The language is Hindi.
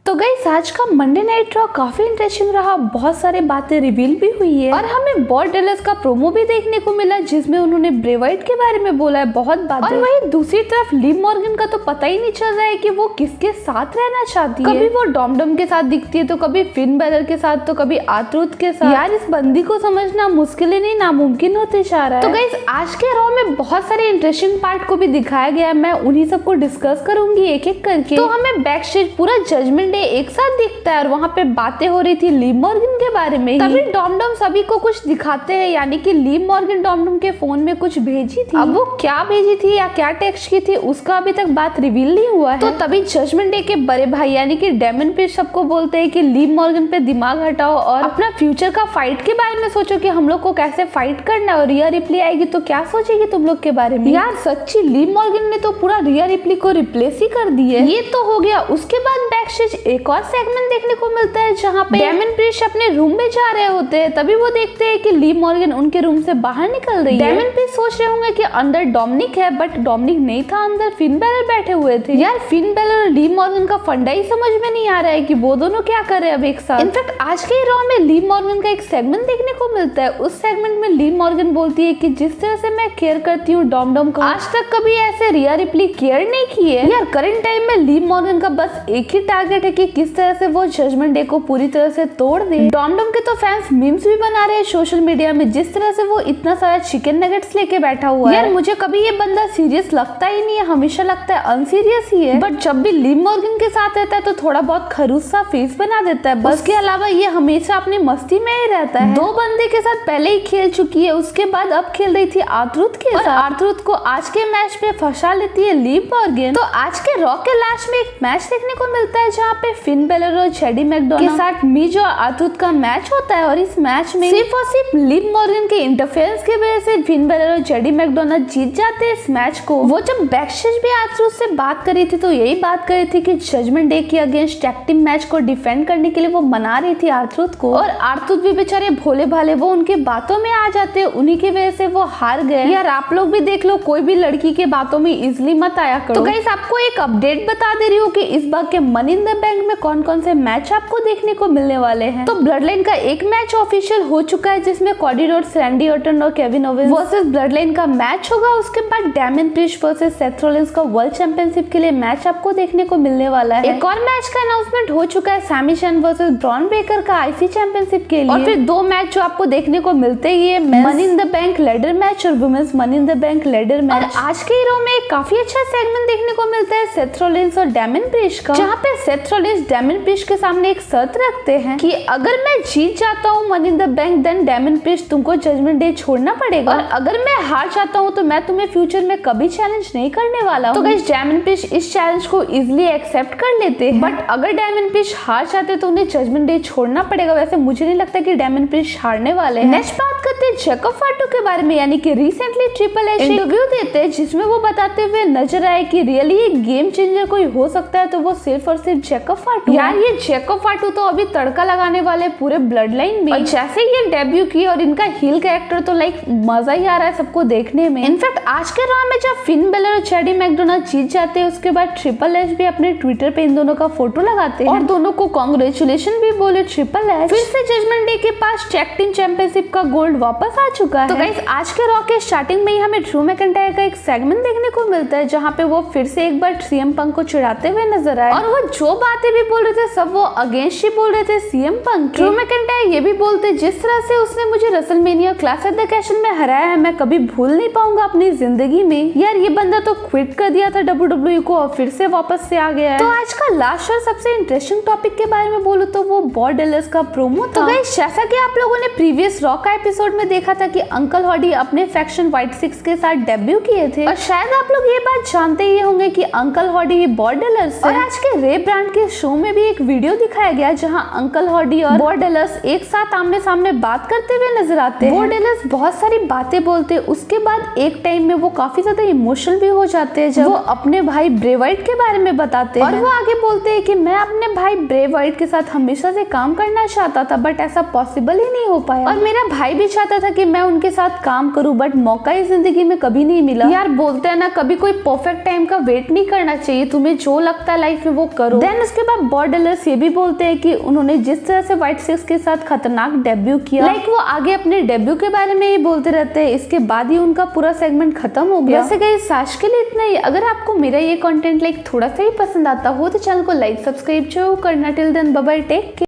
तो गाइस आज का मंडे नाइट रॉ काफी इंटरेस्टिंग रहा, बहुत सारी बातें रिवील भी हुई है और हमें बॉब डैलस का प्रोमो भी देखने को मिला जिसमें उन्होंने ब्रे वाइट के बारे में बोला है बहुत बातें। और वहीं दूसरी तरफ लिव मॉर्गन का तो पता ही नहीं चल रहा है कि वो किसके साथ रहना चाहती है। कभी वो डॉम के साथ दिखती है तो कभी फिन बैलर के साथ तो कभी आर्तरूथ के साथ। यार इस बंदी को समझना मुश्किल ही नहीं नामुमकिन होते जा रहा है। तो गाइस आज के रॉ में बहुत सारे इंटरेस्टिंग पार्ट को भी दिखाया गया है, मैं उन्हीं सबको डिस्कस करूंगी एक एक करके। तो हमें बैक स्टेज पूरा जजमेंट डे एक साथ दिखता है और वहाँ पे बातें हो रही थी लिव मॉर्गन के बारे में। तभी डॉम सभी को कुछ दिखाते हैं, यानी कि लिव मॉर्गन डॉम के फोन में कुछ भेजी थी। अब वो क्या भेजी थी या क्या टेक्स्ट की थी उसका अभी तक बात रिवील नहीं हुआ है। तो तभी जजमेंट डे के बड़े भाई यानी कि डेमन पीस सबको बोलते हैं कि लिव मॉर्गन पे दिमाग हटाओ और अपना फ्यूचर का फाइट के बारे में सोचो कि हम लोग को कैसे फाइट करना है। और रिया रिप्ली आएगी तो क्या सोचेगी तुम लोग के बारे में। यार सच्ची लिव मॉर्गन ने तो पूरा रिया रिप्ली को रिप्लेस ही कर दी है। ये तो हो गया। उसके बाद बैक स्टेज एक और सेगमेंट देखने को मिलता है जहाँ पे डेमन पीस अपने रूम में जा रहे होते हैं। तभी वो देखते हैं कि लिव मॉर्गन उनके रूम से बाहर निकल रही है। डेमन पीस सोच रहे होंगे कि अंदर डोमिनिक है, बट डोमिनिक नहीं था, अंदर फिन बैलर बैठे हुए थे। यार फिन बैलर और लिव मॉर्गन का फंडा ही समझ में नहीं आ रहा है कि वो दोनों क्या कर रहे हैं अब एक साथ। इनफैक्ट आज के रॉ में लिव मॉर्गन का एक सेगमेंट देखने को मिलता है। उस सेगमेंट में लिव मॉर्गन बोलती है कि जिस तरह से मैं केयर करती हूँ डॉम को, आज तक कभी ऐसे रिया रिप्ली केयर नहीं की है। यार करंट टाइम में लिव मॉर्गन का बस एक ही टारगेट है कि किस तरह से वो जजमेंट डे को पूरी तरह से तोड़ दे। डॉम के तो फैंस मीम्स भी बना रहे हैं सोशल मीडिया में, जिस तरह से वो इतना सारा चिकन नगेट्स लेके बैठा हुआ है। यार मुझे कभी ये बंदा सीरियस लगता ही नहीं है, हमेशा लगता है अनसीरियस ही है। बट जब भी लिव मॉर्गन के साथ रहता है तो थोड़ा बहुत खरूस सा फेस बना देता है, बस के अलावा ये हमेशा अपनी मस्ती में ही रहता है। 2 बंदे के साथ पहले ही खेल चुकी है, उसके बाद अब खेल रही थी आर्तरूथ के साथ। आर्तरूथ को आज के मैच में फंसा लेती है लिव मॉर्गन। तो आज के रॉ के लास्ट में एक मैच देखने को मिलता है जहाँ पे फिन बैलर और जेडी मैकडोनाल्ड के साथ मीज और आर्तरूथ का मैच होता है। और इस मैच में सिर्फ और सिर्फ लिव मॉर्गन के इंटरफेरेंस की वजह से फिन बैलर और जेडी मैकडोनाल्ड जीत जाते हैं इस मैच को। वो जब बैकस्टेज भी आर्तरूथ से बात करी थी तो यही बात करी थी कि जजमेंट डे के अगेंस्ट टैग टीम मैच को डिफेंड करने के लिए वो मना रही थी आर्तरूथ को। और आर्तरूथ भी बेचारे भोले भाले वो उनके बातों में आ जाते हैं, उन्हीं की वजह से वो हार गए। यार आप लोग भी देख लो, कोई भी लड़की के बातों में इजिली मत आया करो। तो गाइस आपको एक अपडेट बता दे रही हूँ कि इस बार के मनी इन द बैंक में कौन कौन से मैच आपको देखने को मिलने वाले हैं। तो ब्लड लाइन का एक मैच ऑफिशियल हो चुका है जिसमें कॉडी रोड्स, रैंडी ऑर्टन और Kevin Owens versus Bloodline का मैच होगा। उसके बाद Damian Priest versus Seth Rollins का वर्ल्ड चैंपियनशिप के लिए मैच आपको देखने को मिलने वाला है। एक और मैच का अनाउंसमेंट हो चुका है, सैमी चैन वर्सेस ब्रॉन ब्रेकर का आईसी चैंपियनशिप के लिए। और फिर 2 मैच जो आपको देखने को मिलते ही है, money in the bank ladder match और women's money in the bank ladder match. और आज के हीरो में काफी अच्छा सेगमेंट देखने को मिलता है सेथ रॉलिंस और डेमन पीस का, जहाँ पे सेथ रॉलिंस डेमन पीस के सामने एक शर्त रखते हैं कि अगर मैं जीत जाता हूँ money in the bank then Damian Priest तुमको जजमेंट डे छोड़ना पड़ेगा, और अगर मैं हार जाता हूँ तो मैं तुम्हें फ्यूचर में कभी चैलेंज नहीं करने वाला हूँ। तो गाइस डेमन पीस इस चैलेंज को इजिली एक्सेप्ट कर लेते हैं। बट अगर डेमन पीस हार जाते तो उन्हें जजमेंट डे छोड़ना पड़ेगा। वैसे मुझे नहीं लगता कि डेमन पीस हारने वाले हैं। नेक्स्ट बात करते हैं जैकब फाटू के बारे में, यानी कि रिसेंटली ट्रिपल एच इंटरव्यू देते हैं जिसमें वो बताते हुए नजर आए कि रियली एक गेम चेंजर कोई हो सकता है तो वो सिर्फ और सिर्फ जैकब फाटू। यार ये जैकब फाटू तो अभी तड़का लगाने वाले पूरे ब्लड लाइन में, और जैसे ये डेब्यू की और इनका हील कैरेक्टर तो लाइक मजा ही आ रहा है सबको देखने में। इनफैक्ट आज के रॉ में जब फिन बैलर और जेडी मैकडोनाल्ड जीत जाते हैं उसके बाद ट्रिपल एच भी अपने ट्विटर पे इन दोनों का फोटो लगाते हैं और दोनों को कांग्रेचुलेशन भी बोले ट्रिपल एच। फिर से जजमेंट डे के पास टैग टीम चैंपियनशिप का गोल्ड वापस आ चुका है। तो गाइस आज के रॉ के स्टार्टिंग में ही हमें ड्रू मैकिंटायर का एक सेगमेंट देखने को मिलता है जहाँ पे वो फिर से एक बार सीएम पंक को चिढ़ाते हुए नजर आए, और वो जो बातें भी बोल रहे थे सब वो अगेंस्ट ही बोल रहे थे सीएम पंक। ड्रू मैकिंटायर ये भी बोलते जिस तरह से उसने मुझे WrestleMania clash at the castle में हराया है मैं कभी भूल नहीं पाऊंगा अपनी जिंदगी में। यार ये बंदा तो क्विट कर दिया था WWE को और फिर से वापस से आ गया है। तो आज का लास्ट और सबसे इंटरेस्टिंग टॉपिक के बारे में बोलूं तो वो बॉब डैलस का प्रोमो था। तो गाइस जैसा कि आप लोगों ने प्रीवियस रॉ का एपिसोड में देखा था कि अंकल हॉडी अपने फैक्शन व्हाइट 6 के साथ डेब्यू किए थे, और शायद आप लोग ये बात जानते ही होंगे कि अंकल हॉडी बॉब डैलस। और आज के रे ब्रांड के शो में भी एक वीडियो दिखाया गया जहां अंकल हॉडी और बॉब डैलस एक साथ आमने सामने बात करते हुए नजर आते हैं। बॉब डैलस बहुत सारी बातें बोलते हैं, उसके बाद एक टाइम में वो काफी ज्यादा इमोशनल भी हो जाते हैं जब वो अपने भाई ब्रे वाइट के बारे में बताते हैं। और वो आगे बोलते हैं कि मैं अपने भाई ब्रे वाइट के साथ हमेशा से काम करना चाहता था बट ऐसा पॉसिबल ही नहीं हो पाया, और मेरा भाई भी चाहता था कि मैं उनके साथ काम करूं बट मौका इस जिंदगी में कभी नहीं मिला। यार बोलते हैं ना कभी कोई परफेक्ट टाइम का वेट नहीं करना चाहिए, तुम्हें जो लगता है लाइफ में वो करो। देन उसके उसके बाद बॉर्डलर्स ये भी बोलते हैं कि उन्होंने जिस तरह से व्हाइट सिक्स के साथ खतरनाक डेब्यू किया, लाइक वो आगे अपने डेब्यू के बारे में ही बोलते रहते हैं, इसके बाद ही उनका पूरा सेगमेंट खत्म हो गया। वैसे गाइस आज के लिए इतना ही। अगर आपको मेरा ये कंटेंट लाइक थोड़ा सा ही पसंद आता हो तो चैनल को लाइक सब्सक्राइब जरूर करना। Till then bye bye, take care.